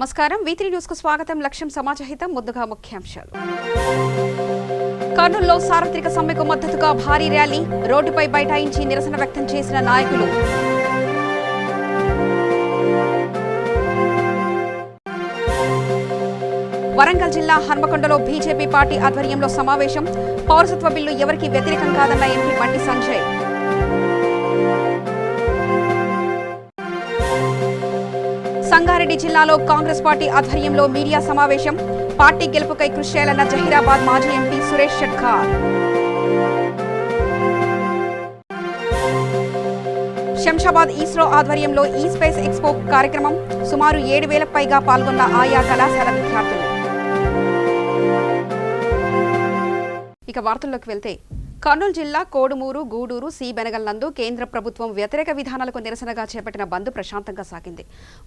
నమస్కారం V3 news కు స్వాగతం. లక్ష్యం సమాజహితం. ముందుగా ముఖ్యాంశాలు. కర్నూలులో సార్వత్రిక సమ్మెకు మద్దతుగా భారీ ర్యాలీ, రోడ్డుపై బైఠాయించి నిరసన వ్యక్తం చేసిన నాయకులు. వరంగల్ జిల్లా హన్మకొండలో బీజేపీ పార్టీ ఆధ్వర్యంలో సమావేశం. పౌరసత్వ బిల్లు ఎవరికి వ్యతిరేకం కాదన్న ఎంపీ బండి సంజయ్. సంగారెడ్డి జిల్లాలో కాంగ్రెస్ పార్టీ ఆధ్వర్యంలో మీడియా సమావేశం. పార్టీ గెలుపుకై కృషి చేయాలన్న జహీరాబాద్ మాజీ ఎంపీ సురేష్ షెట్కార్. శంషాబాద్ ఇస్రో ఆధ్వర్యంలో ఈ స్పేస్ ఎక్స్పో కార్యక్రమం. సుమారు 7,000కు పైగా పాల్గొన్న ఆయా కళాశాల విద్యార్థులు. ఇక వార్తల్లోకి వెళ్తే, కర్నూలు జిల్లా కోడుమూరు, గూడూరు, సి బెనగల్ నందు కేంద్ర ప్రభుత్వం వ్యతిరేక విధానాలకు నిరసనగా చేపట్టిన బంద్ ప్రశాంతంగా సాగింది.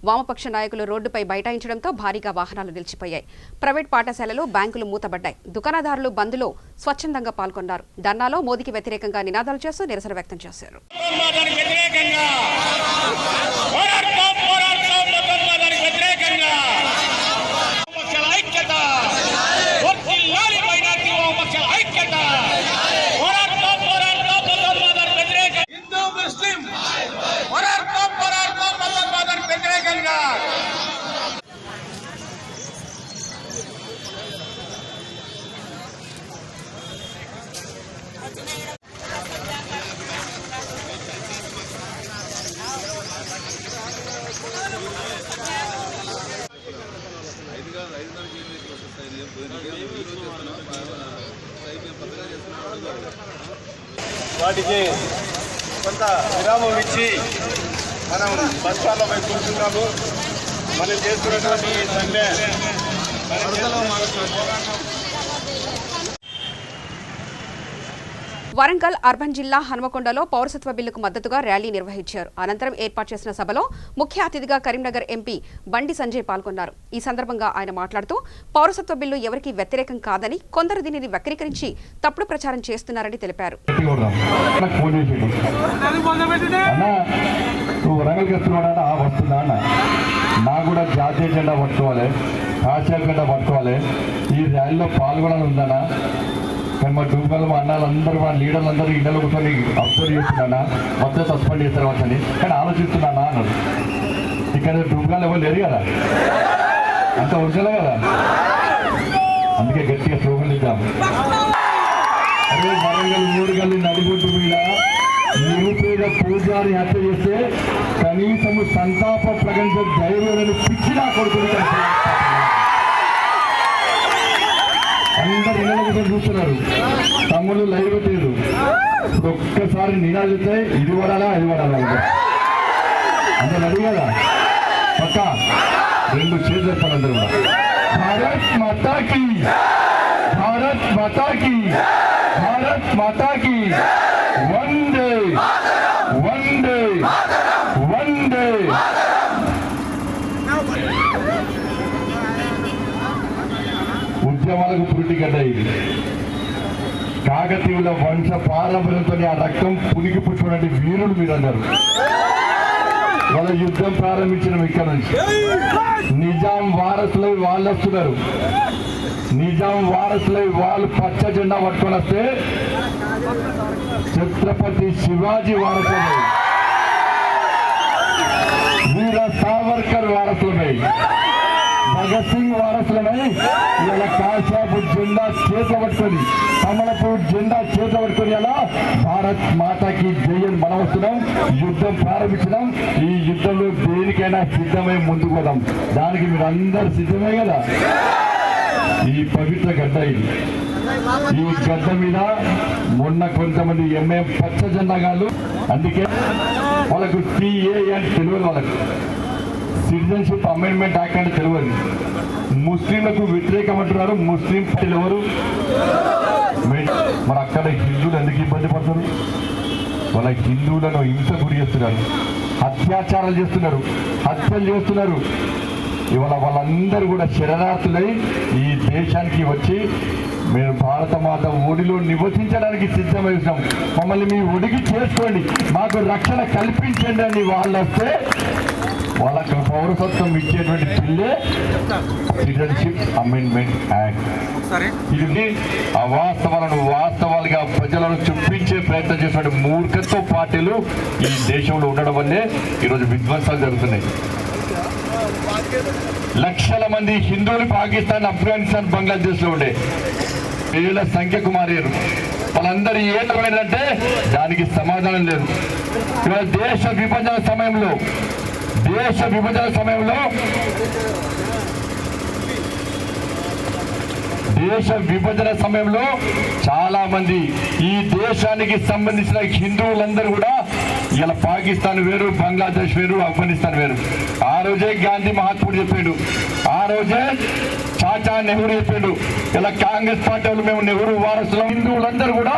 వామపక్ష నాయకులు రోడ్డుపై బైఠాయించడంతో భారీగా వాహనాలు నిలిచిపోయాయి. ప్రైవేట్ పాఠశాలలు, బ్యాంకులు మూతబడ్డాయి. దుకాణదారులు బంద్లో స్వచ్ఛందంగా పాల్గొన్నారు. ధర్నాలో మోదీకి వ్యతిరేకంగా నినాదాలు చేస్తూ నిరసన వ్యక్తం చేశారు. వాటికి కొంత విరామం ఇచ్చి మనం బస్ స్టాండ్లో పోయి కూర్చున్నాము. మనం చేస్తున్నటువంటి సమ్మె వరంగల్ అర్బన్ జిల్లా హన్మకొండలో పౌరసత్వ బిల్లుకు మద్దతుగా ర్యాలీ నిర్వహించారు. అనంతరం ఏర్పాటు చేసిన సభలో ముఖ్య అతిథిగా కరీంనగర్ ఎంపీ బండి సంజయ్ పాల్గొన్నారు. ఈ సందర్భంగా ఆయన మాట్లాడుతూ, పౌరసత్వ బిల్లు ఎవరికి వ్యతిరేకం కాదని, కొందరు దీనిని వక్రీకరించి తప్పుడు ప్రచారం చేస్తున్నారని తెలిపారు. నాకు కూడా జాతీయ జెండా పట్టుకోవాలి, రాష్ట్రీయ జెండా పట్టుకోవాలి, ఈ ర్యాలీలో పాల్గొనాలని ఉందన్నా. కానీ మా డూబల్ మా అన్నాళ్ళందరూ, మా లీడర్లందరూ ఇళ్ళలో కూర్చొని అబ్జర్వ్ చేస్తున్నానా, మొత్తం సస్పెండ్ చేస్తారు వచ్చని, కానీ ఆలోచిస్తున్నానా అన్నాడు. ఇక్కడ డూబ్గాలు ఎవరు లేరు కదా, అంత ఒరిజినల్ కదా, అందుకే గట్టిగా స్లోగన్ ఇద్దాము. అదే వరంగల్ 3 గల్లి నడిబొడ్డు మీద నిరుపేద పూజారి హత్య చేస్తే కనీసము సంతాప ప్రకటించే ధైర్యాలను పిచ్చినా కొడుతుంది. అందరు ఇళ్ళ కోసం చూస్తున్నారు, తమ్ముళ్ళు లైవ్ పెట్టారు. ఇప్పుడు ఒక్కసారి నినాదిస్తే ఇది పడాలా అది పడాలా, అందరు రెడీ కదా, పక్క 2 చేతులు చెప్పాలి అందరూ కూడా. భారత్ మాతాకి, భారత్ మాతాకి, భారత్ మాతాకి, వందే వందే వందే. ఉద్యమాలకు పురిటిగడ్డ ఇది. కాకతీయుల వంశ పారంపర్యంతో ఆ రక్తం పునికి పుచ్చుకున్నటువంటి వీరులు మీరందరూ. వాళ్ళ యుద్ధం ప్రారంభించిన ఇక్కడ నుంచి నిజాం వారసులై వాళ్ళు వస్తున్నారు. నిజాం వారసులై వాళ్ళు పచ్చ జెండా పట్టుకొని వస్తే ఛత్రపతి శివాజీ వారసులై, వీర సావర్కర్ వారసులై, భగత్ సింగ్ వారసులమై ఇలా కాశాపు జెండా చేత పట్టుకొని, కమలపూర్ జెండా చేత పట్టుకొని అలా భారత్ మాతాకి జయన్ మనం వస్తున్నాం. యుద్ధం ప్రారంభించడం. ఈ యుద్ధంలో దేనికైనా సిద్ధమై ముందుకు పోదాం. దానికి మీరు అందరు సిద్ధమే కదా. ఈ పవిత్ర గడ్డ ఇది. ఈ గడ్డ మీద మొన్న కొంతమంది ఎంఐఎం పచ్చ జెండాగాళ్ళు, అందుకే వాళ్ళకు టీఏ అంటే తెలియదు, వాళ్ళకు సిటిజన్షిప్ అమెండ్మెంట్ యాక్ట్ అంటే తెలియదు. ముస్లింలకు వ్యతిరేకం అంటున్నారు. ముస్లిం పార్టీలు ఎవరు? మరి అక్కడ హిందువులు ఎందుకు ఇబ్బంది పడుతున్నారు? వాళ్ళ హిందువులను హింస గురి చేస్తున్నారు, అత్యాచారాలు చేస్తున్నారు, హత్యలు చేస్తున్నారు. ఇవాళ వాళ్ళందరూ కూడా శరణార్థులై ఈ దేశానికి వచ్చి మేము భారత మాత ఒడిలో నివసించడానికి సిద్ధమవుతాం, మమ్మల్ని మీ ఒడికి చేసుకోండి, మాకు రక్షణ కల్పించండి అని వాళ్ళు వస్తే వాళ్ళకి పౌరసత్వం ఇచ్చేటువంటి బిల్లే సిటిజన్షిప్ అమెండ్మెంట్ యాక్ట్. ఇది ఆ వాస్తవాలను వాస్తవాలుగా ప్రజలను చూపించే ప్రయత్నం చేసిన మూర్ఖత్వ పార్టీలు ఈ దేశంలో ఉండడం వల్లే ఈరోజు విధ్వంసాలు జరుగుతున్నాయి. లక్షల మంది హిందువులు పాకిస్తాన్, ఆఫ్ఘనిస్తాన్, బంగ్లాదేశ్ లో ఉండే వేల సంఖ్యకు మారారు. వాళ్ళందరూ ఏంటంటే దానికి సమాధానం లేదు. ఇవాళ దేశ విభజన సమయంలో చాలా మంది ఈ దేశానికి సంబంధించిన హిందువులందరూ కూడా ఇలా పాకిస్తాన్ వేరు, బంగ్లాదేశ్ వేరు, ఆఫ్ఘనిస్తాన్ వేరు. ఆ రోజే గాంధీ మహాత్ముడు చెప్పాడు, ఆ రోజే చాచా నెహ్రూ చెప్పాడు. ఇలా కాంగ్రెస్ పార్టీ వాళ్ళు మేము నెహ్రూ వారసులం. హిందువులందరూ కూడా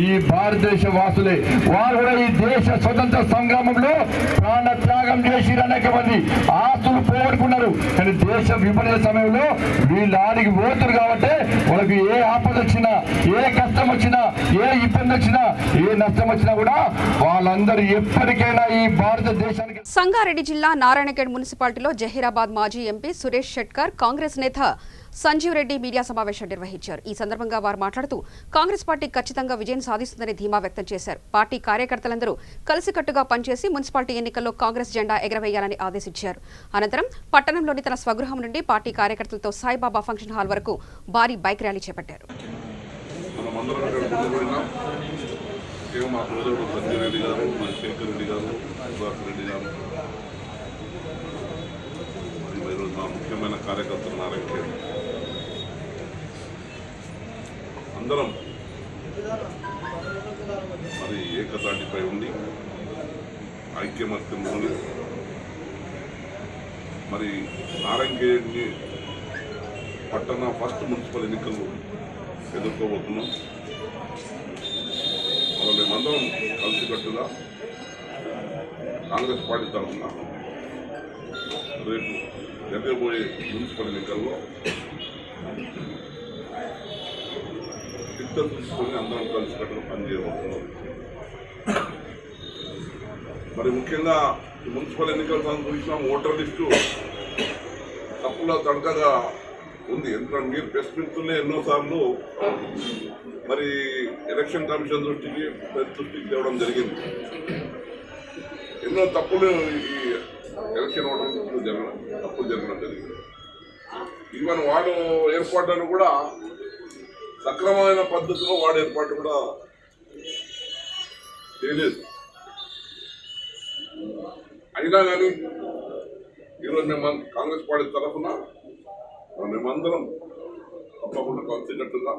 ఈ భారతదేశ వాసులే. వారు కూడా ఈ దేశ స్వతంత్ర సంగ్రామంలో ప్రాణ త్యాగం చేసి అనేక మంది ఆస్తులు పోగొట్టుకున్నారు. కానీ దేశ విభజన సమయంలో వీళ్ళు ఆడికి పోతున్నారు కాబట్టి వాళ్ళకి ఏ ఆపద వచ్చినా, ఏ కష్టం వచ్చినా, ఏ ఇబ్బంది వచ్చినా, ఏ నష్టం వచ్చినా కూడా వాళ్ళందరూ ఎప్పటికైనా ఈ భారతదేశానికి. సంగారెడ్డి జిల్లా నారాయణఖేడ్ మున్సిపాలిటీలో జహీరాబాద్ మాజీ ఎంపీ సురేష్ షెట్కర్, కాంగ్రెస్ నేత సంజీవ్ రెడ్డి మీడియా సమావేశం నిర్వహించారు. ఈ సందర్భంగా వారు మాట్లాడుతూ కాంగ్రెస్ పార్టీ ఖచ్చితంగా విజయం సాధిస్తుందని ధీమా వ్యక్తం చేశారు. పార్టీ కార్యకర్తలందరూ కలిసికట్టుగా పనిచేసి మున్సిపాలిటీ ఎన్నికల్లో కాంగ్రెస్ జెండా ఎగరవేయాలని ఆదేశించారు. అనంతరం పట్టణంలోని తన స్వగృహం నుండి పార్టీ కార్యకర్తలతో సాయిబాబా ఫంక్షన్ హాల్ వరకు భారీ బైక్ ర్యాలీ చేపట్టారు. ముఖ్యమైన కార్యకర్తలు నారాయణఖేడ్ అందరం మరి ఏకతాటిపై ఉండి ఐక్యమత్యంలోని మరి నారాయణఖేడ్ని పట్టణ ఫస్ట్ మున్సిపల్ ఎన్నికలు ఎదుర్కోబోతున్నాం. మరి మేమందరం కలిసికట్టుగా కాంగ్రెస్ పార్టీ తరఫున రేపు జరగబోయే మున్సిపల్ ఎన్నికల్లో టిక్కెట్ తీసుకొని అందరం కలిసికట్టుగా పనిచేయబోతున్నాం. మరి ముఖ్యంగా మున్సిపల్ ఎన్నికల చూసినాం, ఓటర్ లిస్టు తప్పుల తడకగా ఉంది. ఎందుకంటే మీరు ప్రెస్ మీట్లే ఎన్నోసార్లు మరి ఎలక్షన్ కమిషన్ దృష్టికి తేవడం జరిగింది. ఎన్నో తప్పులు ఈ ఎలక్షన్ ఓటర్ తప్పులు జరగడం జరిగింది. ఈవెన్ వాడు ఏర్పాటును కూడా సక్రమమైన పద్ధతిలో వాడు ఏర్పాటు కూడా చేయలేదు. అయినా కానీ ఈరోజు మేము కాంగ్రెస్ పార్టీ తరఫున మేమందరం తప్పకుండా కలిసికట్టుగా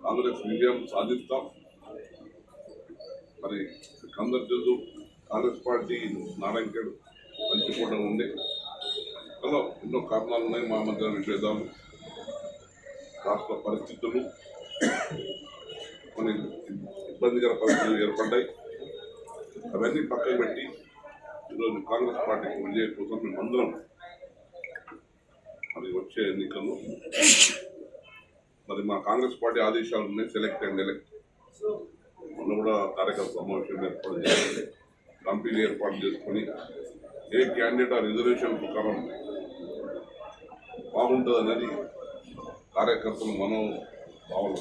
కాంగ్రెస్ విజయం సాధిస్తాం. మరి అందరు తెలుసు కాంగ్రెస్ పార్టీ నారాయణఖేడ్ పంచుకోవడం ఉంది. అందులో ఎన్నో కారణాలు ఉన్నాయి. మా మధ్య విభేదాలు, రాష్ట్ర పరిస్థితులు, కొన్ని ఇబ్బందికర పరిస్థితులు ఏర్పడ్డాయి. అవన్నీ పక్కన పెట్టి ఈరోజు కాంగ్రెస్ పార్టీకి విజయం కోసం మేమందరం మరి వచ్చే ఎన్నికల్లో మరి మా కాంగ్రెస్ పార్టీ ఆదేశాలు ఉన్నాయి, సెలెక్ట్ అండ్ ఎలెక్ట్. మొన్న కూడా కార్యకర్త సమావేశం ఏర్పాటు చేయాలి, కంపెనీ ఏర్పాటు చేసుకొని ఏ క్యాండిడేట్ ఆ రిజర్వేషన్ ప్రకారం బాగుంటుంది అనేది కార్యకర్తలు మనోభావాలు.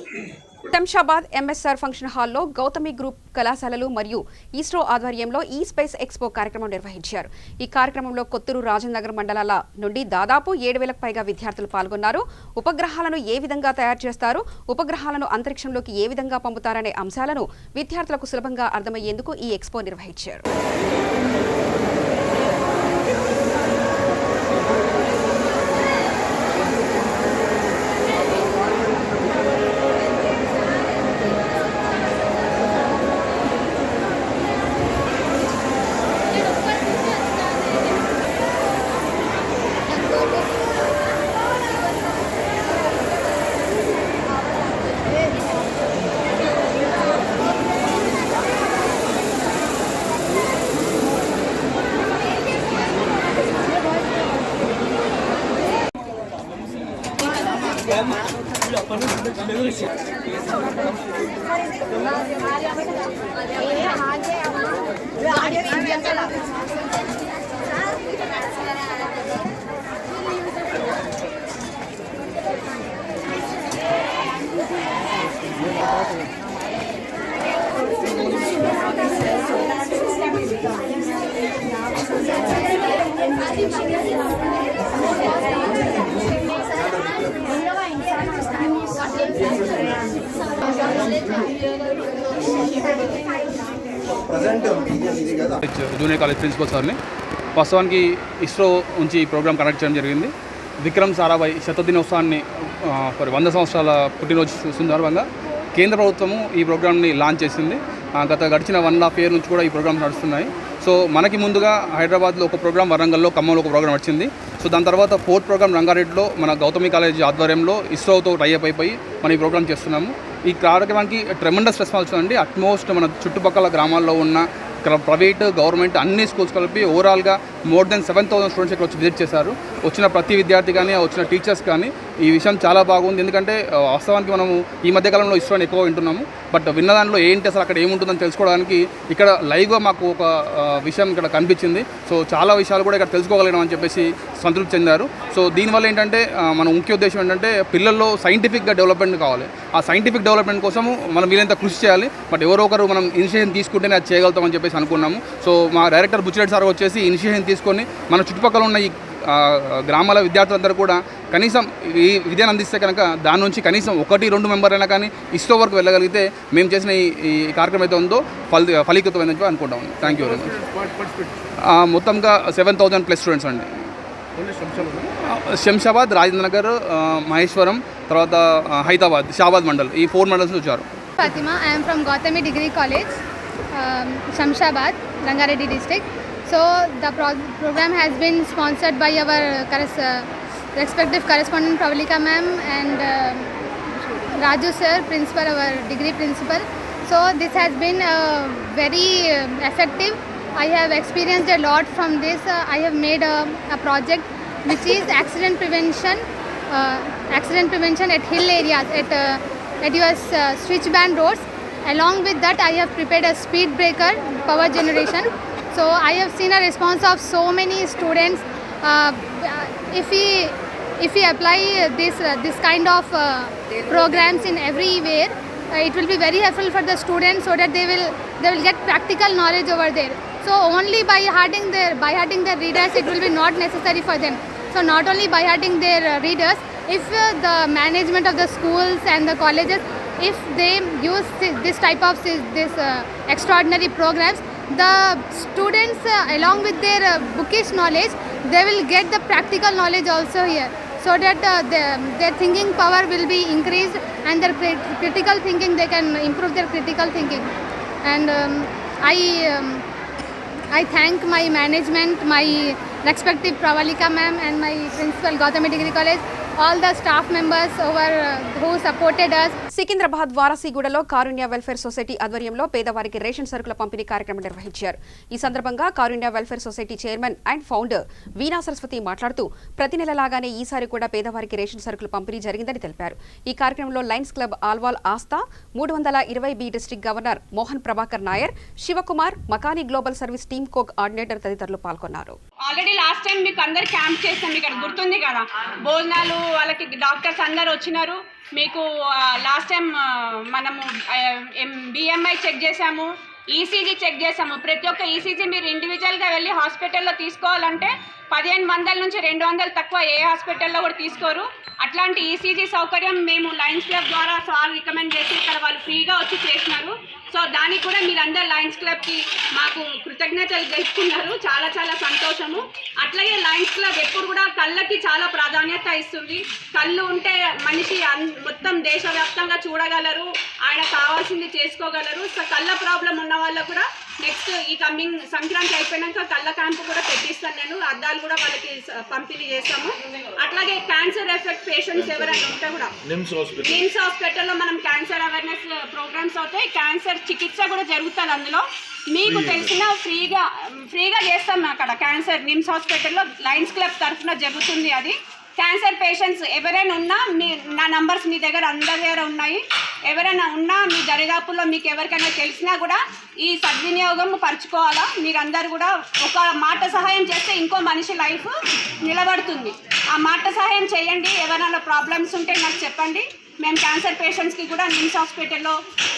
శంషాబాద్ ఎంఎస్ఆర్ ఫంక్షన్ హాల్లో గౌతమి గ్రూప్ కళాశాలలు మరియు ఇస్రో ఆధ్వర్యంలో ఈ స్పేస్ ఎక్స్పో కార్యక్రమం నిర్వహించారు. ఈ కార్యక్రమంలో కొత్తూరు, రాజనగర్ మండలాల నుండి దాదాపు 7,000కు పైగా విద్యార్థులు పాల్గొన్నారు. ఉపగ్రహాలను ఏ విధంగా తయారు చేస్తారు, ఉపగ్రహాలను అంతరిక్షంలోకి ఏ విధంగా పంపుతారనే అంశాలను విద్యార్థులకు సులభంగా అర్థమయ్యేందుకు ఈ ఎక్స్పో నిర్వహించారు. జూనియర్ కాలేజ్ ప్రిన్సిపల్ సార్ని. వాస్తవానికి ఇస్రో నుంచి ఈ ప్రోగ్రామ్ కండక్ట్ చేయడం జరిగింది. విక్రమ్ సారాభాయ్ శతదినోత్సవాన్ని 100 సంవత్సరాల పుట్టినరోజు సందర్భంగా కేంద్ర ప్రభుత్వము ఈ ప్రోగ్రామ్ని లాంచ్ చేసింది. గడిచిన 1.5 year నుంచి కూడా ఈ ప్రోగ్రామ్స్ నడుస్తున్నాయి. సో మనకి ముందుగా హైదరాబాద్లో ఒక ప్రోగ్రామ్, వరంగల్లో, ఖమ్మంలో ఒక ప్రోగ్రామ్ వచ్చింది. సో దాని తర్వాత 4th ప్రోగ్రామ్ రంగారెడ్డిలో మన గౌతమి కాలేజ్ ఆధ్వర్యంలో ఇస్రోతో టైఅప్ అయిపోయి మనం ఈ ప్రోగ్రామ్ చేస్తున్నాము. ఈ కార్యక్రమానికి ట్రెమెండస్ రెస్పాన్స్ అండి. అట్మోస్ట్ మన చుట్టుపక్కల గ్రామాల్లో ఉన్న ప్రైవేట్, గవర్నమెంట్ అన్ని స్కూల్స్ కలిపి ఓవరాల్గా more than 7,000 స్టూడెంట్స్ ఇక్కడ వచ్చి విజిట్ చేశారు. వచ్చిన ప్రతి విద్యార్థి కానీ, వచ్చిన టీచర్స్ కానీ ఈ విషయం చాలా బాగుంది. ఎందుకంటే వాస్తవానికి మనము ఈ మధ్యకాలంలో ఇస్రోని ఎక్కువ వింటున్నాము. బట్ విన్న దాంట్లో ఏంటి, అసలు అక్కడ ఏముంటుందని తెలుసుకోవడానికి ఇక్కడ లైవ్గా మాకు ఒక విషయం ఇక్కడ కనిపించింది. సో చాలా విషయాలు కూడా ఇక్కడ తెలుసుకోగలిగాం అని చెప్పేసి సంతృప్తి చెందారు. సో దీనివల్ల ఏంటంటే మన ముఖ్య ఉద్దేశం ఏంటంటే పిల్లల్లో సైంటిఫిక్గా డెవలప్మెంట్ కావాలి. ఆ సైంటిఫిక్ డెవలప్మెంట్ కోసము మనం వీలైనంత కృషి చేయాలి. బట్ ఎవరో ఒకరు మనం ఇనిషియేషన్ తీసుకుంటేనే అది చేయగలుగుతామని చెప్పేసి అనుకున్నాము. సో మా డైరెక్టర్ బుచ్చిరెడ్డి సార్ వచ్చేసి ఇనిషియేషన్ తీసుకొని మన చుట్టుపక్కల ఉన్న ఈ గ్రామాల విద్యార్థులందరూ కూడా కనీసం ఈ విద్యను అందిస్తే కనుక దాని నుంచి కనీసం 1-2 మెంబర్ అయినా కానీ ఇస్రో వరకు వెళ్ళగలిగితే మేము చేసిన ఈ కార్యక్రమం అయితే ఉందో ఫలీకృతమైందని చెప్పి అనుకుంటాము. Thank you very much. మొత్తంగా 7,000+ స్టూడెంట్స్ అండి. శంషాబాద్, రాజేంద్ర నగర్, మహేశ్వరం, తర్వాత హైదరాబాద్, షాబాద్ మండల్, ఈ 4 మండల్స్ వచ్చారు. Fatima, I am from Gautami Degree College, Shamshabad, Rangareddy district. So the program has been sponsored by our respective correspondent Pravalika ma'am and Raju sir, principal, our degree principal. So this has been very effective. I have experienced a lot from this. I have made a project which is accident prevention at hill areas, at your switch band roads. Along with that, I have prepared a speed breaker power generation. So I have seen a response of so many students. If we apply this kind of programs in everywhere, it will be very helpful for the students so that they will get practical knowledge over there. So only by hearting their readers, it will be not necessary for them. So not only by hearting their readers, if the management of the schools and the colleges, if they use this type of extraordinary programs, the students along with their bookish knowledge, they will get the practical knowledge also here, so that their thinking power will be increased and their critical thinking, they can improve their critical thinking. And I thank my management, my respective Pravalika ma'am and my principal Gautami Degree College, all the staff members over who supported us. Secunderabad వారసీగూడలో Karunya welfare society ఆధ్వర్యంలో పేదవారికి ration సరుకుల పంపిణీ కార్యక్రమం నిర్వహించారు. ఈ సందర్భంగా Karunya welfare society chairman and founder Veena Saraswati మాట్లాడుతూ ప్రతి నెలలాగానే ఈసారి కూడా పేదవారికి రేషన్ సరుకులు పంపిణీ జరిగిందని తెలిపారు. ఈ కార్యక్రమంలో lions club Alwal Aastha, 320B district governor Mohan Prabhakar Nair, Shivakumar, Makani global service team coordinator తదితరులు పాల్గొన్నారు. ఆల్రెడీ లాస్ట్ టైం మీకు అందరు క్యాంప్ చేస్తాం, ఇక్కడ గుర్తుంది కదా, భోజనాలు వాళ్ళకి డాక్టర్స్ అందరు వచ్చినారు. మీకు లాస్ట్ టైం మనము BMI చెక్ చేసాము, ECG చెక్ చేసాము. ప్రతి ఒక్క ECG మీరు ఇండివిజువల్గా వెళ్ళి హాస్పిటల్లో తీసుకోవాలంటే 1500 నుంచి 200 తక్కువ ఏ హాస్పిటల్లో కూడా తీసుకోరు. అట్లాంటి ECG సౌకర్యం మేము లయన్స్ క్లబ్ ద్వారా సార్ రికమెండ్ చేసి ఇక్కడ వాళ్ళు ఫ్రీగా వచ్చి చేసినారు. సో దానికి కూడా మీరందరూ లయన్స్ క్లబ్కి మాకు కృతజ్ఞతలు తెలుపుకున్నారు. చాలా చాలా సంతోషము. అట్లాగే లయన్స్ క్లబ్ ఎప్పుడు కూడా కళ్ళకి చాలా ప్రాధాన్యత ఇస్తుంది. కళ్ళు ఉంటే మనిషి మొత్తం దేశవ్యాప్తంగా చూడగలరు, ఆయన కావాల్సింది చేసుకోగలరు. సో కళ్ళ ప్రాబ్లం ఉన్న వాళ్ళకు కూడా నెక్స్ట్ ఈ కమింగ్ సంక్రాంతి అయిపోయినాక కళ్ళ క్యాంపు కూడా పెట్టిస్తాను నేను. అద్దాలు కూడా వాళ్ళకి పంపిణీ చేస్తాము. అట్లాగే క్యాన్సర్ ఎఫెక్ట్ పేషెంట్స్ ఎవరైనా ఉంటే కూడా నిమ్స్ హాస్పిటల్లో మనం క్యాన్సర్ అవేర్నెస్ ప్రోగ్రామ్స్ అవుతాయి. క్యాన్సర్ చికిత్స కూడా జరుగుతుంది. అందులో మీకు తెలిసిన ఫ్రీగా చేస్తాం అక్కడ క్యాన్సర్ నిమ్స్ హాస్పిటల్లో లయన్స్ క్లబ్ తరఫున జరుగుతుంది. అది క్యాన్సర్ పేషెంట్స్ ఎవరైనా ఉన్నా నా నంబర్స్ మీ దగ్గర అందరి దగ్గర ఉన్నాయి. ఎవరైనా ఉన్నా మీ దరిదాపుల్లో మీకు ఎవరికైనా తెలిసినా కూడా ఈ సద్వినియోగం పరచుకోవాలా. మీరందరూ కూడా ఒక మాట సహాయం చేస్తే ఇంకో మనిషి లైఫ్ నిలబడుతుంది. ఆ మాట సహాయం చేయండి. ఎవరైనా ప్రాబ్లమ్స్ ఉంటే నాకు చెప్పండి. మేము క్యాన్సర్ పేషెంట్స్కి కూడా నిమ్స్ హాస్పిటల్లో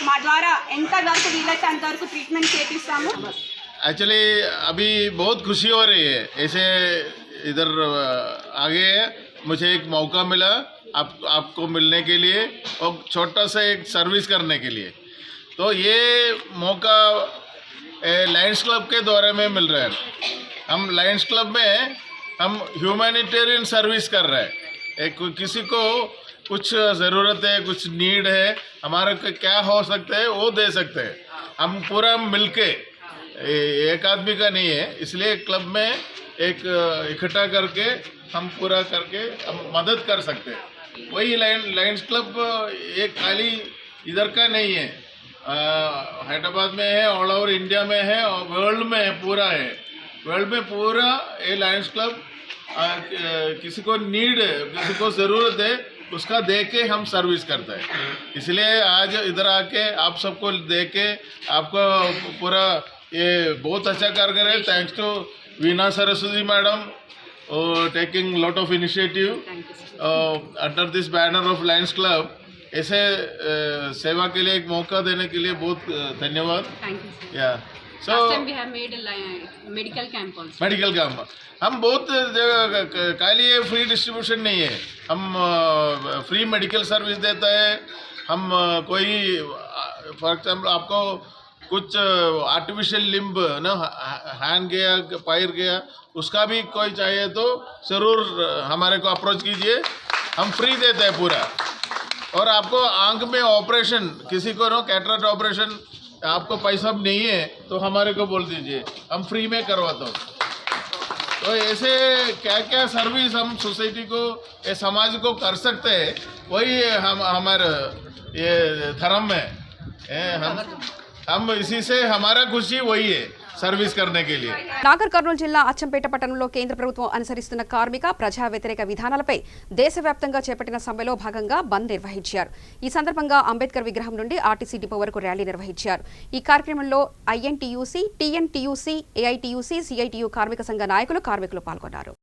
మా ద్వారా ఎంతవరకు వీలైతే అంతవరకు ట్రీట్మెంట్ చేపిస్తాము. एक्चुअली अभी बहुत खुशी हो रही है, ऐसे इधर आगे मुझे एक मौका मिला आपको मिलने के लिए और छोटा सा एक सर्विस करने के लिए. तो ये मौका लायंस क्लब के दौरे में मिल रहे हैं। हम लायंस क्लब में हम ह्यूमैनिटेरियन सर्विस कर रहे हैं। किसी को कुछ ज़रूरत है, कुछ नीड है, हमारे को क्या हो सकता है वो दे सकते हैं। हम पूरा मिलके, एक आदमी का नहीं है, इसलिए क्लब में एक इकट्ठा करके हम पूरा करके हम मदद कर सकते हैं। वही लायंस क्लब एक खाली इधर का नहीं है, हैदराबाद में है, ऑल ओवर इंडिया में है और वर्ल्ड में है, पूरा है। वर्ल्ड में पूरा ये लायंस क्लब किसी को नीड है, किसी को ज़रूरत है, उसका दे के हम सर्विस करते हैं। इसलिए आज इधर आके आप सबको दे के आपको पूरा ये बहुत अच्छा कर रहे हैं। Thanks to Veena Saraswati madam taking lot of initiative under this banner of Lions club. ऐसे सेवा के लिए एक मौका देने के लिए बहुत धन्यवाद। या सो मेडिकल कैंप हम बहुत खाली ये फ्री डिस्ट्रीब्यूशन नहीं है, हम फ्री मेडिकल सर्विस देता है। हम कोई फॉर एग्जाम्पल आपको कुछ आर्टिफिशियल लिम्ब ना, हैंड गया, पैर गया, उसका भी कोई चाहिए तो ज़रूर हमारे को अप्रोच कीजिए, हम फ्री देते हैं पूरा। और आपको आंख में ऑपरेशन, किसी को ना कैटरेक्ट ऑपरेशन, आपको पैसा नहीं है तो हमारे को बोल दीजिए, हम फ्री में करवाता हूँ। तो ऐसे क्या क्या सर्विस हम सोसाइटी को, ये समाज को कर सकते हैं, वही हम हमारे ये धर्म में हम इसी से हमारा खुशी वही है, సర్వీస్ करने के लिए। నాగర్ కర్నూలు జిల్లా అచ్చంపేట పట్టణంలో కేంద్ర ప్రభుత్వం అనుసరిస్తున్న కార్మిక ప్రజా వ్యతిరేక విధానాలపై దేశవ్యాప్తంగా చేపట్టిన సమ్మెలో భాగంగా బంద్ నిర్వహించారు। ఈ సందర్భంగా అంబేద్కర్ విగ్రహం నుండి ఆర్టీసీ డిపో వరకు ర్యాలీ నిర్వహించారు। ఈ కార్యక్రమంలో ఐఎన్టీయూసీ, టీఎన్టీయూసీ, ఏఐటీయూసీ, సిఐటియు కార్మిక సంఘ నాయకులు, కార్మికులు పాల్గొన్నారు।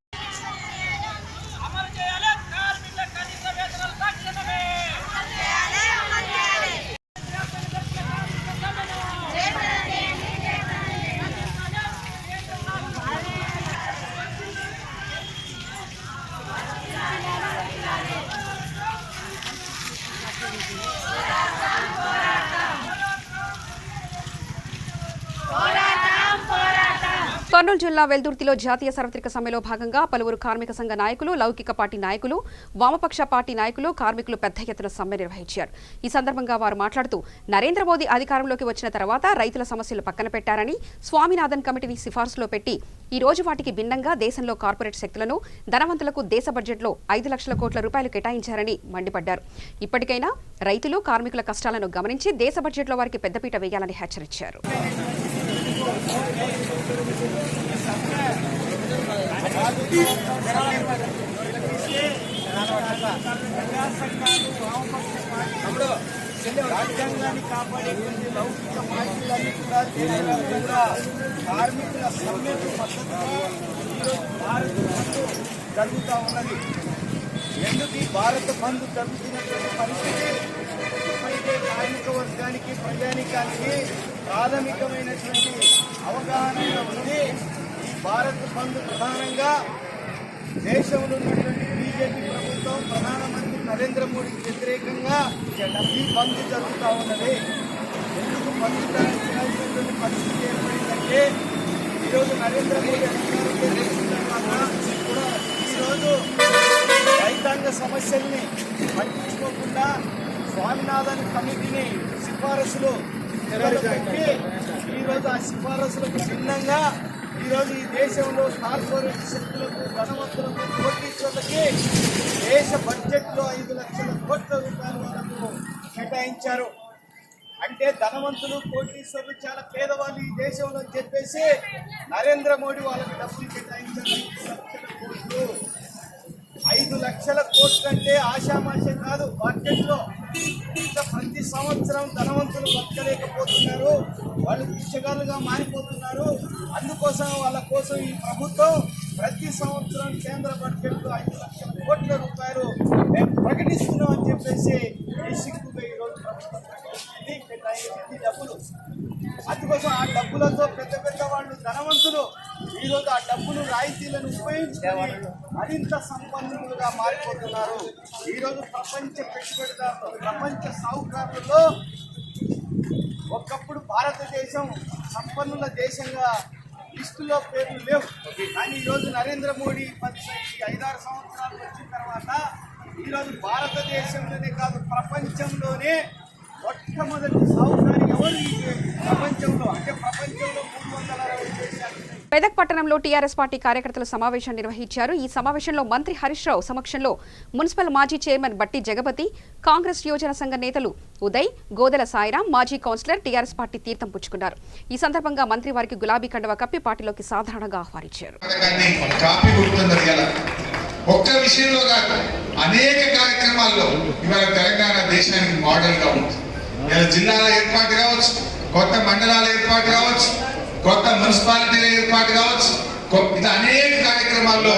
కర్నూలు జిల్లా వెల్దుర్తిలో జాతీయ సార్వత్రిక సమ్మెలో భాగంగా పలువురు కార్మిక సంఘ నాయకులు, లౌకిక పార్టీ నాయకులు, వామపక్ష పార్టీ నాయకులు, కార్మికులు పెద్ద ఎత్తున సమ్మె నిర్వహించారు। ఈ సందర్భంగా వారు మాట్లాడుతూ నరేంద్ర మోదీ అధికారంలోకి వచ్చిన తర్వాత రైతుల సమస్యలు పక్కన పెట్టారని, స్వామినాథన్ కమిటీని సిఫార్సులో పెట్టి ఈ రోజు వాటికి భిన్నంగా దేశంలో కార్పొరేట్ శక్తులను, ధనవంతులకు దేశ బడ్జెట్లో 5 లక్షల కోట్ల రూపాయలు కేటాయించారని మండిపడ్డారు। ఇప్పటికైనా రైతులు, కార్మికుల కష్టాలను గమనించి దేశ బడ్జెట్లో వారికి పెద్దపీట వేయాలని హెచ్చరించారు। రాజ్యాంగాన్ని కాపాడేటువంటి లౌకిక పార్టీలన్నీ కూడా కార్మికుల సమ్మెకు మద్దతుగా భారత బంద్ జరుగుతూ ఉన్నది। ఎందుకు ఈ భారత బంద్ జరుగుతున్నటువంటి పరిస్థితి? ఇప్పటికే కార్మిక వర్గానికి, ప్రజానికానికి ప్రాథమికమైనటువంటి అవగాహన ఉంది। ఈ భారత బంద్ ప్రధానంగా దేశంలో ఉన్నటువంటి బీజేపీ ప్రభుత్వం, ప్రధానమంత్రి నరేంద్ర మోడీకి వ్యతిరేకంగా ఈ బంద్ జరుగుతూ ఉన్నది। ఎందుకు బంద్ చేయాల్సినటువంటి పరిస్థితి ఏర్పడిందంటే, ఈరోజు నరేంద్ర మోడీ అధికారంలో వచ్చిన తర్వాత కూడా ఈరోజు రైతాంగ సమస్యల్ని పట్టించుకోకుండా స్వామినాథన్ కమిటీని సిఫారసులు పెట్టి ఈరోజు ఆ సిఫారసులకు భిన్నంగా ఈరోజు ఈ దేశంలో కార్పొరేట్ శక్తులకు, ధనవంతులకు, కోటీశ్వరులకి దేశ బడ్జెట్లో 5 లక్షల కోట్ల రూపాయలు వరకు కేటాయించారు। అంటే ధనవంతులు, కోటీశ్వరులు చాలా పేదవాళ్ళు ఈ దేశంలో చెప్పేసి నరేంద్ర మోడీ వాళ్ళకి డబ్బులు కేటాయించారు। 5 లక్షల కోట్లు అంటే ఆషామాషి కాదు బడ్జెట్లో। ఇంకా ప్రతి సంవత్సరం ధనవంతులు బతకలేకపోతున్నారు, వాళ్ళు భిక్షగాలుగా మారిపోతున్నారు। అందుకోసం వాళ్ళ కోసం ఈ ప్రభుత్వం ప్రతి సంవత్సరం కేంద్ర బడ్జెట్లో 5 లక్షల కోట్ల రూపాయలు మేము ప్రకటిస్తున్నాం అని చెప్పేసి ఈ సిగ్గుగా ఈరోజు ప్రభుత్వం కేటాయించింది డబ్బులు। అందుకోసం ఆ డబ్బులతో పెద్ద పెద్ద వాళ్ళు, ధనవంతులు ఈరోజు ఆ డబ్బులు, రాయితీలను ఉపయోగించుకొని మరింత సంపన్నులుగా మారిపోతున్నారు। ఈరోజు ప్రపంచ పెట్టుబడిదారులు, ప్రపంచ సాహుకారులలో ఒకప్పుడు భారతదేశం సంపన్నుల దేశంగా లిస్టులో పేర్లు లేవు. కానీ ఈరోజు నరేంద్ర మోడీ 5-6 సంవత్సరాలు వచ్చిన తర్వాత ఈరోజు భారతదేశంలోనే కాదు ప్రపంచంలోనే మొట్టమొదటి సాగుకారి ఎవరు ఈ ప్రపంచంలో, అంటే ప్రపంచంలో 360 దేశాలు. మెదక్ పట్టణంలో టీఆర్ఎస్ పార్టీ కార్యకర్తలు సమావేశం నిర్వహించారు. ఈ సమావేశంలో మంత్రి హరీష్ రావు సమక్షంలో మున్సిపల్ మాజీ చైర్మన్ బట్టి జగపతి, కాంగ్రెస్ యువజన సంఘ నేతలు ఉదయ్, గోదెల సాయిరాం, మాజీ కౌన్సిలర్ టీఆర్ఎస్ పార్టీ తీర్థం పుచ్చుకున్నారు. ఈ సందర్భంగా మంత్రి వారికి గులాబీ కండువా కప్పి పార్టీలోకి సాధారణంగా ఆహ్వానించారు. ఒక్క విషయంలో కాదు, అనేక కార్యక్రమాల్లో ఇవాళ తెలంగాణ దేశానికి మోడల్గా ఉంది. ఇలా జిల్లాల ఏర్పాటు కావచ్చు, కొత్త మండలాల ఏర్పాటు కావచ్చు, కొత్త మున్సిపాలిటీల ఏర్పాటు కావచ్చు, ఇలా అనేక కార్యక్రమాల్లో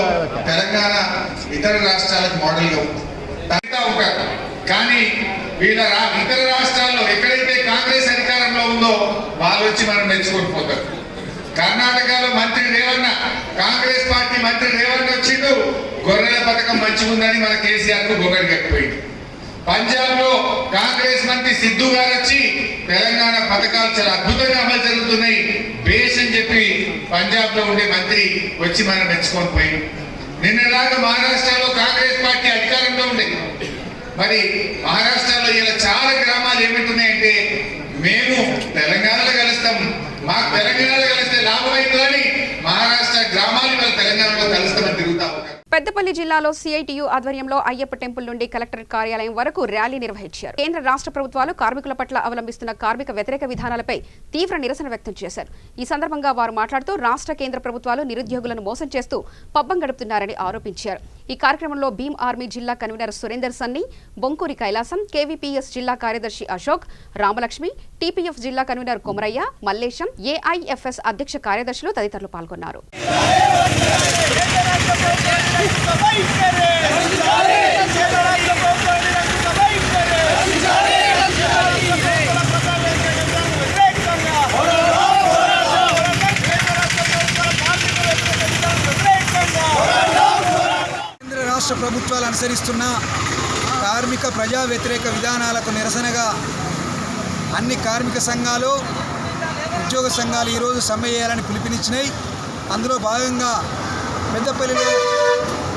తెలంగాణ ఇతర రాష్ట్రాలకు మోడల్గా ఉంది. ఉంటారు కానీ వీళ్ళ ఇతర రాష్ట్రాల్లో ఎక్కడైతే కాంగ్రెస్ అధికారంలో ఉందో వాళ్ళు వచ్చి మనం మెచ్చుకొని పోతారు. కర్ణాటకలో మంత్రి రేవన్న, కాంగ్రెస్ పార్టీ మంత్రి రేవన్న వచ్చిండు, గొర్రెల పథకం మంచిగుందని మన కేసీఆర్ కు గొంగడి కట్టిపోయింది. పంజాబ్ లో కాంగ్రెస్ మంత్రి సిద్ధు గారు వచ్చి తెలంగాణ పథకాలు చాలా అద్భుతంగా అమలు జరుగుతున్నాయి బేస్ అని చెప్పి పంజాబ్ లో ఉండే మంత్రి వచ్చి మనం మెచ్చుకొని పోయింది. నిన్నలాగా మహారాష్ట్రలో కాంగ్రెస్ పార్టీ అధికారంలో ఉండే, మరి మహారాష్ట్రలో ఇలా చాలా గ్రామాలు ఏమిటున్నాయంటే మేము తెలంగాణలో కలుస్తాం, మాకు తెలంగాణలో కలిస్తే లాభం అవుతుందని మహారాష్ట్ర గ్రామాలు వాళ్ళు తెలంగాణలో కలుస్తామని తిరుగుతా ఉన్నారు. పెద్దపల్లి జిల్లాలో సిఐటియు ఆధ్వర్యంలో అయ్యప్ప టెంపుల్ నుండి కలెక్టరేట్ కార్యాలయం వరకు ర్యాలీ నిర్వహించారు. కేంద్ర రాష్ట్ర ప్రభుత్వాలు కార్మికుల పట్ల అవలంబిస్తున్న కార్మిక వ్యతిరేక విధానాలపై తీవ్ర నిరసన వ్యక్తం చేశారు. ఈ సందర్భంగా వారు మాట్లాడుతూ రాష్ట్ర కేంద్ర ప్రభుత్వాలు నిరుద్యోగులను మోసం చేస్తూ పబ్బం గడుపుతున్నారని ఆరోపించారు. ఈ కార్యక్రమంలో భీమ్ ఆర్మీ జిల్లా కన్వీనర్ సురేందర్ సన్ని, బొంకూరి కైలాసం, కేవీపీఎస్ జిల్లా కార్యదర్శి అశోక్, రామలక్ష్మి, టీపీఎఫ్ జిల్లా కన్వీనర్ కొమరయ్య, మల్లేశం, ఏఐఎఫ్ఎస్ అధ్యక్ష కార్యదర్శులు తదితరులు పాల్గొన్నారు. రాష్ట్ర ప్రభుత్వాలు అనుసరిస్తున్న కార్మిక ప్రజా వ్యతిరేక విధానాలకు నిరసనగా అన్ని కార్మిక సంఘాలు, ఉద్యోగ సంఘాలు ఈరోజు సమ్మె చేయాలని పిలుపునిచ్చినాయి. అందులో భాగంగా పెద్దపల్లిలో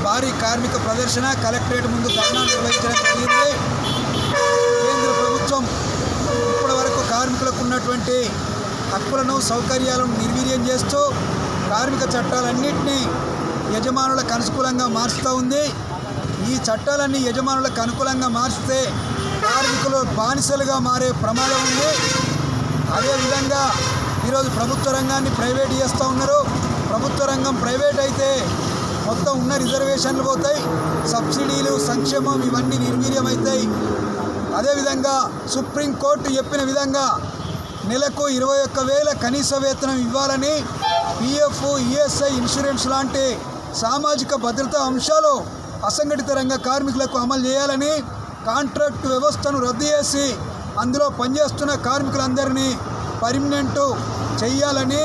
భారీ కార్మిక ప్రదర్శన, కలెక్టరేట్ ముందు ధర్నా నిర్వహించడం జరిగింది. కేంద్ర ప్రభుత్వం ఇప్పటి వరకు కార్మికులకు ఉన్నటువంటి హక్కులను, సౌకర్యాలను నిర్వీర్యం చేస్తూ కార్మిక చట్టాలన్నింటినీ యజమానులకు అనుకూలంగా మారుస్తూ ఉంది. ఈ చట్టాలన్నీ యజమానులకు అనుకూలంగా మారిస్తే కార్మికులు బానిసలుగా మారే ప్రమాదం ఉంది. అదేవిధంగా ఈరోజు ప్రభుత్వ రంగాన్ని ప్రైవేట్ చేస్తూ ఉన్నారు. ప్రభుత్వ రంగం ప్రైవేట్ అయితే మొత్తం ఉన్న రిజర్వేషన్లు పోతాయి, సబ్సిడీలు, సంక్షేమం ఇవన్నీ నిర్వీర్యమవుతాయి. అదేవిధంగా సుప్రీంకోర్టు చెప్పిన విధంగా నెలకు 21,000 కనీస వేతనం ఇవ్వాలని, పిఎఫ్, ఈఎస్ఐ, ఇన్సూరెన్స్ లాంటి సామాజిక భద్రతా అంశాలు అసంఘటిత రంగ కార్మికులకు అమలు చేయాలని, కాంట్రాక్ట్ వ్యవస్థను రద్దు చేసి అందులో పనిచేస్తున్న కార్మికులందరినీ పర్మనెంట్ చేయాలని,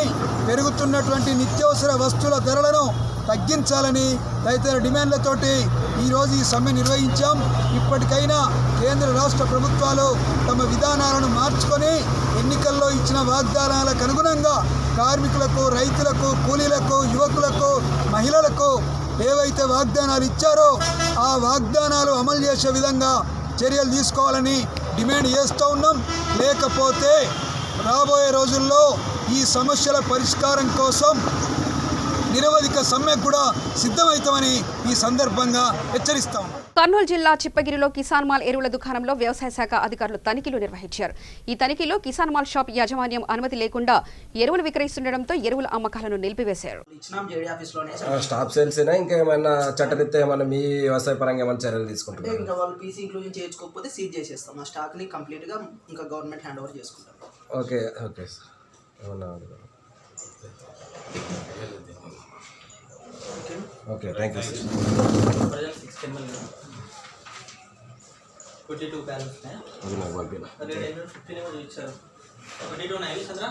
పెరుగుతున్నటువంటి నిత్యావసర వస్తువుల ధరలను తగ్గించాలని తదితర డిమాండ్లతోటి ఈరోజు ఈ సమ్మె నిర్వహించాం. ఇప్పటికైనా కేంద్ర రాష్ట్ర ప్రభుత్వాలు తమ విధానాలను మార్చుకొని ఎన్నికల్లో ఇచ్చిన వాగ్దానాలకు అనుగుణంగా కార్మికులకు, రైతులకు, కూలీలకు, యువకులకు, మహిళలకు ఏవైతే వాగ్దానాలు ఇచ్చారో ఆ వాగ్దానాలు అమలు చేసే విధంగా చర్యలు తీసుకోవాలని డిమాండ్ చేస్తూ ఉన్నాం. లేకపోతే రాబోయే రోజుల్లో ఈ సమస్యల పరిష్కారం కోసం నిరవధిక సమ్మెకు కూడా సిద్ధమవుతామని ఈ సందర్భంగా హెచ్చరిస్తాం. కర్నూలు జిల్లా చిప్పగిరిలో కిసాన్ మాల్ ఎరువుల దుకాణంలో వ్యవసాయ శాఖ అధికారులు తనిఖీలు నిర్వహించారు. ఈ తనిఖీలో కిసాన్ మాల్ షాప్ యాజమాన్యం అనుమతి లేకుండా ఎరువులు విక్రయిస్తుండటంతో ఎరువుల అమ్మకాలను నిలిపివేశారు. స్టాప్ సేల్స్ ఇంకేమైనా చట్టరీత్యా ఏమైనా మీ వ్యవసాయ పరంగా ఏమైనా చర్యలు తీసుకుంటారు? ఇంకా వాళ్ళు పీసీ ఇంక్లూజన్ చేయించుకోకపోతే సీజ్ చేసేస్తాం. ఆ స్టాక్ని కంప్లీట్గా ఇంకా గవర్నమెంట్ హ్యాండ్ ఓవర్ చేసుకుంటాం. Okay okay sir. ఏమన్నా okay, thank you sir. 22 balance అది నాకు పంపిన 15 ఇచ్చారు. 22 9 చంద్ర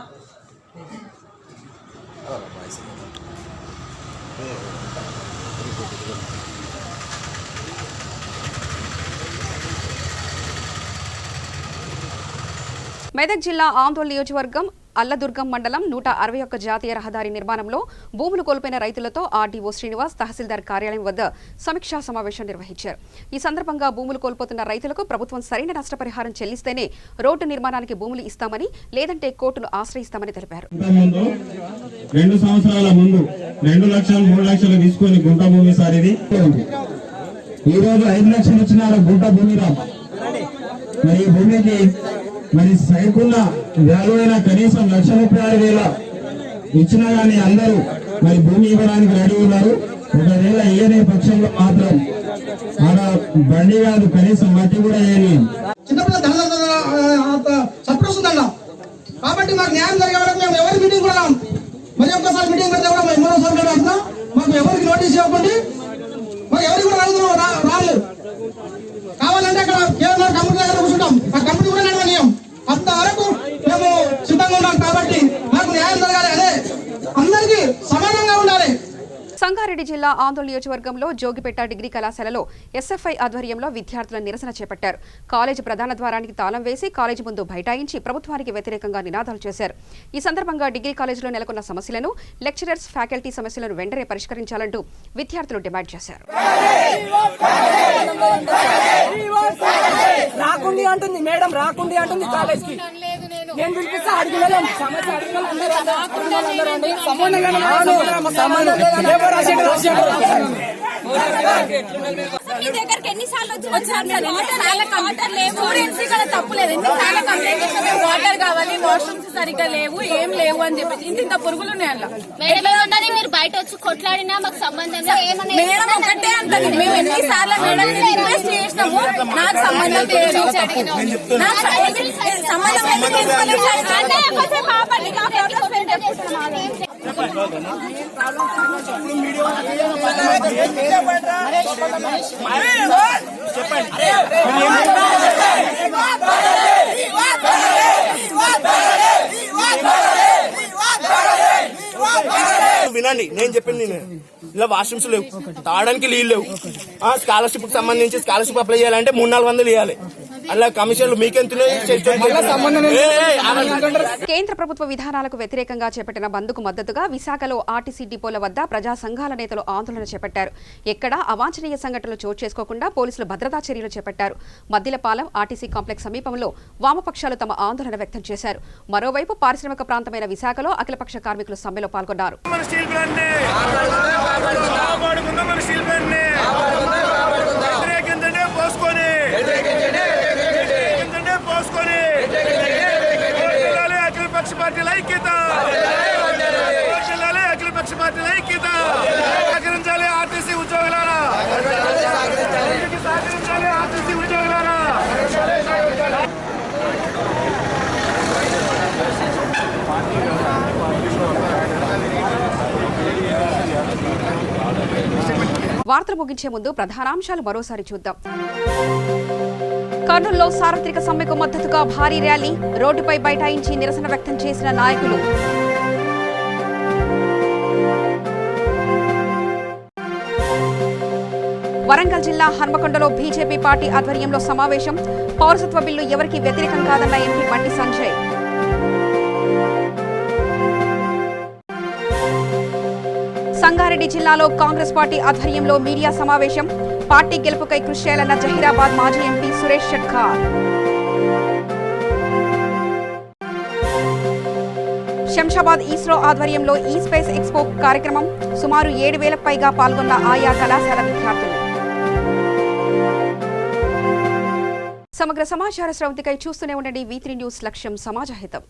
మెదక్ జిల్లా ఆందోళన నియోజకవర్గం అల్లదుర్గం మండలం 161 జాతీయ రహదారి నిర్మాణంలో భూములు కోల్పోయిన రైతులతో ఆర్డీఓ శ్రీనివాస్ తహసీల్దార్ కార్యాలయం వద్ద సమీక్షా సమావేశం నిర్వహించారు. ఈ సందర్భంగా భూములు కోల్పోతున్న రైతులకు ప్రభుత్వం సరైన నష్టపరిహారం చెల్లిస్తేనే రోడ్డు నిర్మాణానికి భూములు ఇస్తామని, లేదంటే కోర్టును ఆశ్రయిస్తామని తెలిపారు. 2 సంవత్సరాల ముందు 2 లక్షలు 3 లక్షలు తీసుకొని గుంట భూమి సార్ ఇది. ఈ రోజు 5 లక్షలు ఇచ్చినారు గుంట భూమి. మరి ఈ భూమికి మరి సైకున్న వాల్యూ అయినా కనీసం 1,36,000 ఇచ్చినా కానీ అందరూ మరి భూమి ఇవ్వడానికి రెడీ ఉన్నారు. ఒకవేళ ఇయ్యని పక్షంలో మాత్రం ఆడ బండి కాదు కనీసం మట్టి కూడా వేయని. కాబట్టి మాకు న్యాయం జరిగే వరకు మేము ఎవరి మీటింగ్ కూడా రాం. మరి ఒక్కసారి మీటింగ్ పెడితే కూడా మేము మరోసారి పెడతాం. మాకు ఎవరికి నోటీస్ ఇవ్వకండి, మాకు ఎవరికి కూడా రాలేదు. కావాలంటే అక్కడ కేవలం కంపెనీ దగ్గర కూర్చుంటాం, ఆ కంపెనీ కూడా నడవనీయం. అంతవరకు మేము సిద్ధంగా ఉన్నాం. కాబట్టి మాకు న్యాయం జరగాలి, అదే అందరికీ సమానంగా ఉండాలి. సంగారెడ్డి జిల్లా ఆందోళన నియోజకవర్గంలో జోగిపేట డిగ్రీ కళాశాలలో ఎస్ఎఫ్ఐ ఆధ్వర్యంలో విద్యార్థుల నిరసన చేపట్టారు. కాలేజీ ప్రధాన ద్వారానికి తాళం వేసి కాలేజీ ముందు బైఠాయించి ప్రభుత్వానికి వ్యతిరేకంగా నినాదాలు చేశారు. ఈ సందర్భంగా డిగ్రీ కాలేజీలో నెలకొన్న సమస్యలను, లెక్చరర్స్, ఫ్యాకల్టీ సమస్యలను వెంటనే పరిష్కరించాలంటూ విద్యార్థులు డిమాండ్ చేశారు. రాకుండి అంటుంది మేడం, రాకుండి అంటుంది కాలేజ్కి. నేను పిలిపిస్తా అడిగినాం సమస్య మీ దగ్గరికి ఎన్నిసార్లు తప్పులేదు, ఎన్నిసార్లు కంప్లైంట్ చేసినా వాటర్ కావాలి, వాష్రూమ్స్ సరిగ్గా లేవు, ఏం లేవు అని చెప్పేసి ఇంత పురుగులు ఉన్నాయి. అలా మీరు బయట వచ్చి కొట్లాడినా మాకు సంబంధం మేడం ఒకటే అంటది. మేము ఎన్నిసార్లు మేడం రిక్వెస్ట్ చేసినాము, నాకు సంబంధం లేదు, వినండి, నేను చెప్పింది ఇలా వాష్రూమ్స్ లేవు, తాగడానికి నీళ్ళు లేవు. స్కాలర్షిప్ కి సంబంధించి స్కాలర్షిప్ అప్లై చేయాలంటే 300-400 ఇవ్వాలి. అలా కమిషన్లు మీకెంత? కేంద్ర ప్రభుత్వ విధానాలకు వ్యతిరేకంగా చేపట్టిన బంద్కు మద్దతుగా విశాఖలో ఆర్టీసీ డిపోల వద్ద ప్రజా సంఘాల నేతలు ఆందోళన చేపట్టారు. ఎక్కడా అవాంఛనీయ సంఘటనలు చోటు చేసుకోకుండా పోలీసులు భద్రతా చర్యలు చేపట్టారు. మద్దిలపాలెం ఆర్టీసీ కాంప్లెక్స్ సమీపంలో వామపక్షాలు తమ ఆందోళన వ్యక్తం చేశారు. మరోవైపు పారిశ్రామిక ప్రాంతమైన విశాఖలో అఖిలపక్ష కార్మికులు సమ్మెలో పాల్గొన్నారు. ఆర్టీసీ ఉద్యోగులారా, ఆర్టీసీ ఉద్యోగులారా, వార్తలు ముగించే ముందు ప్రధానాంశాలు మరోసారి చూద్దాం. కర్నూలులో సార్వత్రిక సమ్మెకు మద్దతుగా భారీ ర్యాలీ, రోడ్డుపై బైఠాయించి నిరసన వ్యక్తం చేసిన నాయకులు. వరంగల్ జిల్లా హన్మకొండలో బీజేపీ పార్టీ ఆధ్వర్యంలో సమావేశం, పౌరసత్వ బిల్లు ఎవరికి వ్యతిరేకం కాదన్న ఎంపీ బండి సంజయ్. సంగారెడ్డి జిల్లాలో కాంగ్రెస్ పార్టీ ఆధ్వర్యంలో మీడియా సమావేశం, పార్టీ గెలుపుకై కృషి చేయాలన్న జహీరాబాద్ మాజీ ఎంపీ సురేష్ షట్కార్. శంషాబాద్ ఇస్రో ఆధ్వర్యంలో ఈ స్పేస్ ఎక్స్పో కార్యక్రమం, సుమారు 7,000కు పైగా పాల్గొన్న ఆయా కళాశాల విద్యార్థులు. సమగ్ర సమాచార స్రవంతికై చూస్తూనే ఉండండి V3 న్యూస్, లక్ష్యం సమాజహితం.